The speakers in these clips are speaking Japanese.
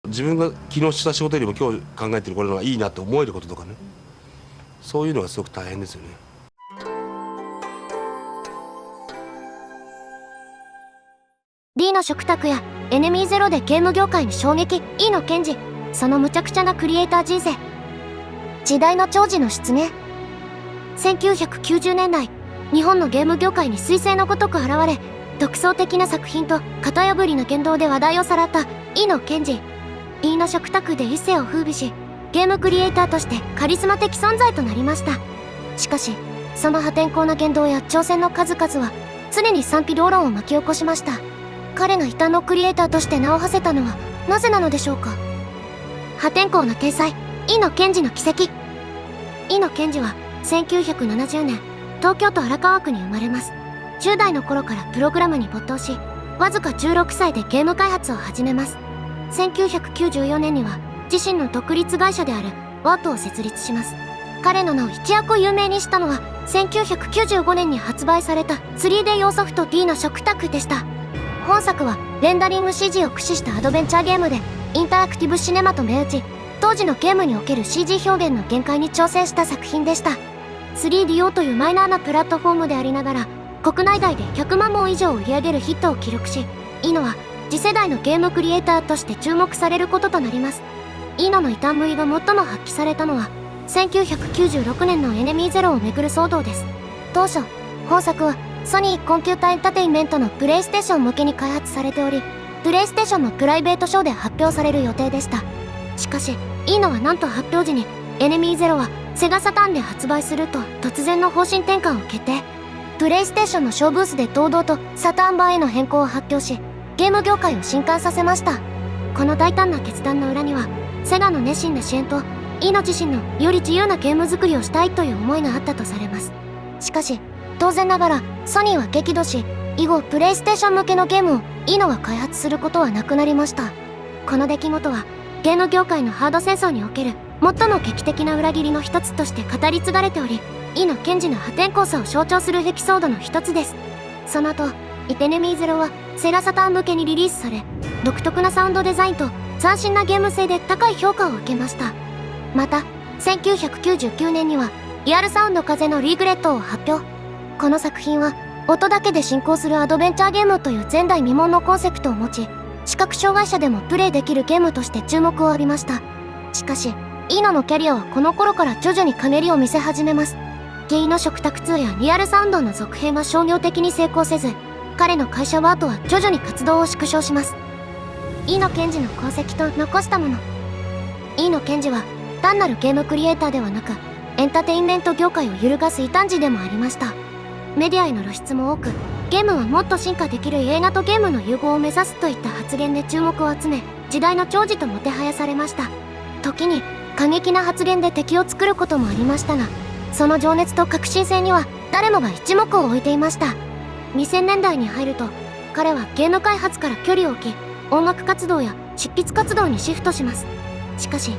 自分が昨日した仕事よりも今日考えてるこれのがいいなって思えることとかね、そういうのがすごく大変ですよね。D の食卓やエネミーゼロでゲーム業界に衝撃。E の賢治、その無茶苦茶なクリエイター人生。時代の寵児の出現。1990年代、日本のゲーム業界に彗星のごとく現れ、独創的な作品と型破りな言動で話題をさらった E の賢治。E の食卓で一世を風靡し、ゲームクリエイターとしてカリスマ的存在となりました。しかし、その破天荒な言動や挑戦の数々は常に賛否両論を巻き起こしました。彼が異端のクリエイターとして名を馳せたのはなぜなのでしょうか。破天荒な天才 E の賢治の奇跡。 E の賢治は1970年東京都荒川区に生まれます。10代の頃からプログラムに没頭し、わずか16歳でゲーム開発を始めます。1994年には自身の独立会社であるワートを設立します。彼の名を一躍有名にしたのは1995年に発売された 3D 用ソフト D の食卓でした。本作はレンダリング CG を駆使したアドベンチャーゲームで、インタラクティブシネマと銘打ち、当時のゲームにおける CG 表現の限界に挑戦した作品でした。 3DO というマイナーなプラットフォームでありながら、国内外で100万本以上を売り上げるヒットを記録し、イノは次世代のゲームクリエイターとして注目されることとなります。イノの異端ぶりが最も発揮されたのは1996年のエネミーゼロをめぐる騒動です。当初、本作はソニーコンピュータエンタテインメントのプレイステーション向けに開発されており、プレイステーションのプライベートショーで発表される予定でした。しかし、イノはなんと発表時にエネミーゼロはセガサターンで発売すると突然の方針転換を決定。プレイステーションのショーブースで堂々とサターン版への変更を発表し、ゲーム業界を震撼させました。この大胆な決断の裏には、セガの熱心な支援とイノ自身のより自由なゲーム作りをしたいという思いがあったとされます。しかし、当然ながらソニーは激怒し、以後プレイステーション向けのゲームをイノは開発することはなくなりました。この出来事はゲーム業界のハード戦争における最も劇的な裏切りの一つとして語り継がれており、イノ賢治の破天荒さを象徴するエピソードの一つです。その後、エネミーゼロはセガサターン向けにリリースされ、独特なサウンドデザインと斬新なゲーム性で高い評価を受けました。また、1999年にはリアルサウンド風のリグレットを発表。この作品は音だけで進行するアドベンチャーゲームという前代未聞のコンセプトを持ち、視覚障害者でもプレイできるゲームとして注目を浴びました。しかし、イノのキャリアはこの頃から徐々に陰りを見せ始めます。D の食卓2やリアルサウンドの続編が商業的に成功せず、彼の会社ワートは徐々に活動を縮小します。イノ賢治の功績と残したもの。イノ賢治は単なるゲームクリエイターではなく、エンターテインメント業界を揺るがす異端児でもありました。メディアへの露出も多く、ゲームはもっと進化できる映画とゲームの融合を目指すといった発言で注目を集め、時代の寵児ともてはやされました。時に過激な発言で敵を作ることもありましたが、その情熱と革新性には誰もが一目を置いていました。2000年代に入ると、彼はゲーム開発から距離を置き、音楽活動や執筆活動にシフトします。しかし、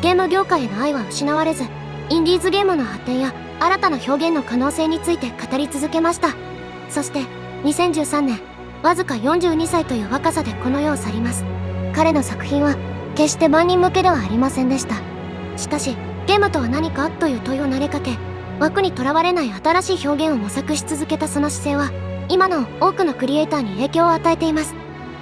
ゲーム業界への愛は失われず、インディーズゲームの発展や新たな表現の可能性について語り続けました。そして2013年、わずか42歳という若さでこの世を去ります。彼の作品は決して万人向けではありませんでした。しかし、ゲームとは何かという問いを投げかけ、枠にとらわれない新しい表現を模索し続けたその姿勢は、今なお多くのクリエイターに影響を与えています。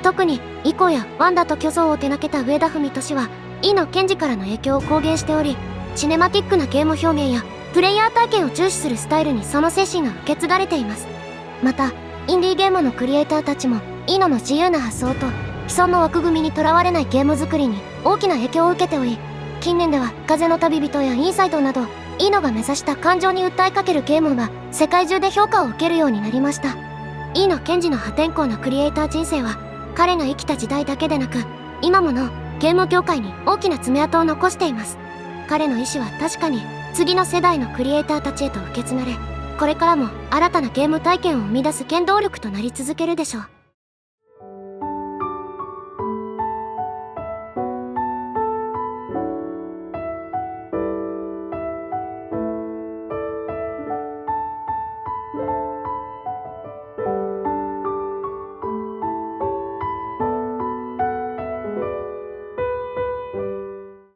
特にイコやワンダと巨像を手掛けた上田文俊は、イノ賢治からの影響を公言しており、シネマティックなゲーム表現やプレイヤー体験を重視するスタイルにその精神が受け継がれています。また、インディーゲームのクリエイターたちもイノの自由な発想と既存の枠組みにとらわれないゲーム作りに大きな影響を受けており、近年では風の旅人やインサイドなど、イノが目指した感情に訴えかけるゲームが世界中で評価を受けるようになりました。イノ賢治の破天荒なクリエイター人生は、彼が生きた時代だけでなく、今もなおゲーム業界に大きな爪痕を残しています。彼の意志は確かに次の世代のクリエイターたちへと受け継がれ、これからも新たなゲーム体験を生み出す原動力となり続けるでしょう。